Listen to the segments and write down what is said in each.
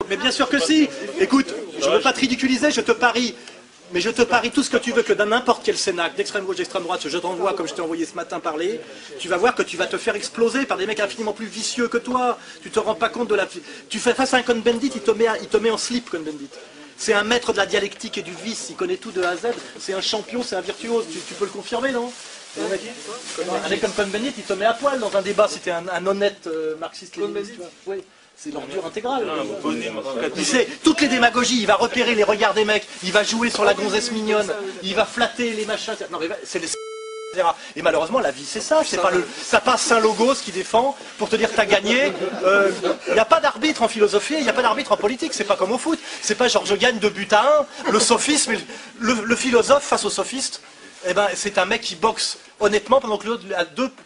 Mais bien sûr que si. Écoute, je ne veux pas te ridiculiser, je te parie. Mais je te parie tout ce que tu veux que dans n'importe quel Sénat, d'extrême gauche, d'extrême droite, je t'envoie comme je t'ai envoyé ce matin parler, tu vas voir que tu vas te faire exploser par des mecs infiniment plus vicieux que toi. Tu te rends pas compte de la... Tu fais face à un Cohn-Bendit, il te met en slip, Cohn-Bendit. C'est un maître de la dialectique et du vice, il connaît tout de A à Z, c'est un champion, c'est un virtuose, tu peux le confirmer, non? Un mec comme Cohn-Bendit, il te met à poil dans un débat si t'es un honnête marxiste-léniniste. Oui. C'est l'ordure intégrale. Il sait toutes les démagogies, il va repérer les regards des mecs, il va jouer sur la gonzesse mignonne, il va flatter les machins. Non mais c'est les... Et malheureusement la vie c'est ça, c'est pas ça passe Saint-Logos qui défend pour te dire t'as gagné. Il n'y a pas d'arbitre en philosophie, il n'y a pas d'arbitre en politique, c'est pas comme au foot, c'est pas genre je gagne 2 buts à 1, le sophisme, le philosophe face au sophiste, eh ben, c'est un mec qui boxe honnêtement pendant que l'autre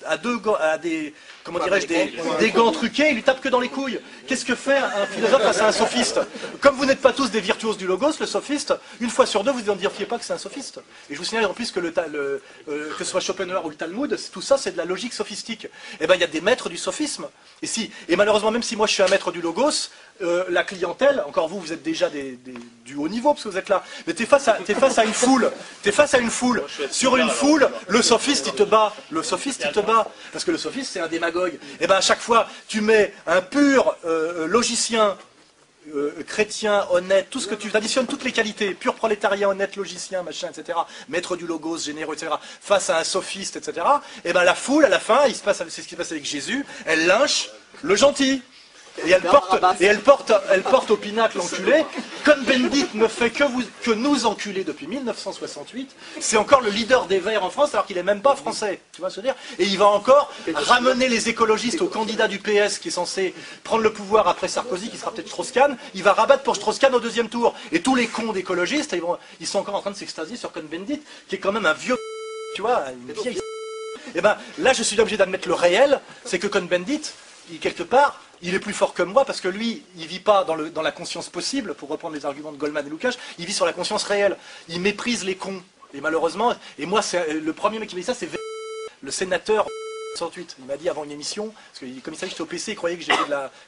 a des comment dirais-je, des gants truqués, il lui tape que dans les couilles. Qu'est-ce que fait un philosophe face à un sophiste? Comme vous n'êtes pas tous des virtuoses du logos, le sophiste, une fois sur deux, vous ne diriez pas que c'est un sophiste. Et je vous signale en plus que que ce soit Schopenhauer ou le Talmud, tout ça c'est de la logique sophistique. Et ben il y a des maîtres du sophisme. Et malheureusement, même si moi je suis un maître du logos, la clientèle, encore vous êtes déjà du haut niveau parce que vous êtes là, mais t'es face à une foule, sur une foule, le sophiste il te bat, parce que le sophiste c'est un démagogue. Et ben à chaque fois, tu mets un pur logicien, chrétien, honnête, tout ce que tu additionnes, toutes les qualités, pur prolétarien, honnête, logicien, machin, etc., maître du logos, généreux, etc., face à un sophiste, etc., et ben la foule, à la fin, c'est ce qui se passe avec Jésus, elle lynche le gentil. Et elle porte au pinacle l'enculé. Cohn-Bendit ne fait que nous enculer depuis 1968. C'est encore le leader des Verts en France, alors qu'il n'est même pas français. Tu vois ce que je veux dire? Et il va encore ramener les écologistes au candidat du PS qui est censé prendre le pouvoir après Sarkozy, qui sera peut-être Strauss-Kahn. Il va rabattre pour Strauss-Kahn au 2e tour. Et tous les cons d'écologistes, ils sont encore en train de s'extasier sur Cohn-Bendit, qui est quand même un vieux... Tu vois, une vieille... Et ben là, je suis obligé d'admettre le réel, c'est que Cohn-Bendit, quelque part, il est plus fort que moi parce que lui, il ne vit pas dans la conscience possible, pour reprendre les arguments de Goldman et Lukács, il vit sur la conscience réelle. Il méprise les cons. Et malheureusement, et moi, le premier mec qui m'a dit ça, c'est le sénateur 68. Il m'a dit avant une émission, parce que comme il savait que j'étais au PC, il croyait que j'étais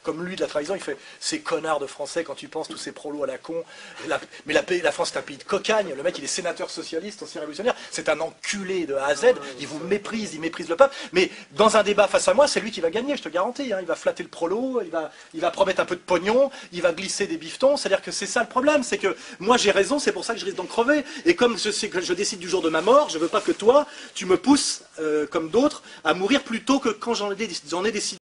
comme lui de la trahison, il fait « Ces connards de Français, quand tu penses, tous ces prolos à la con. » Mais la France, c'est un pays de cocagne. Le mec, il est sénateur socialiste, ancien révolutionnaire. C'est un enculé de A à Z. Il vous méprise, il méprise le peuple. Mais dans un débat face à moi, c'est lui qui va gagner, je te garantis. Hein. Il va flatter le prolo, il va promettre un peu de pognon, il va glisser des bifetons. C'est-à-dire que c'est ça le problème, c'est que moi j'ai raison, c'est pour ça que je risque d'en crever. Et comme je sais que je décide du jour de ma mort, je veux pas que toi, tu me pousses, comme d'autres, à mourir plus tôt que quand j'en ai décidé.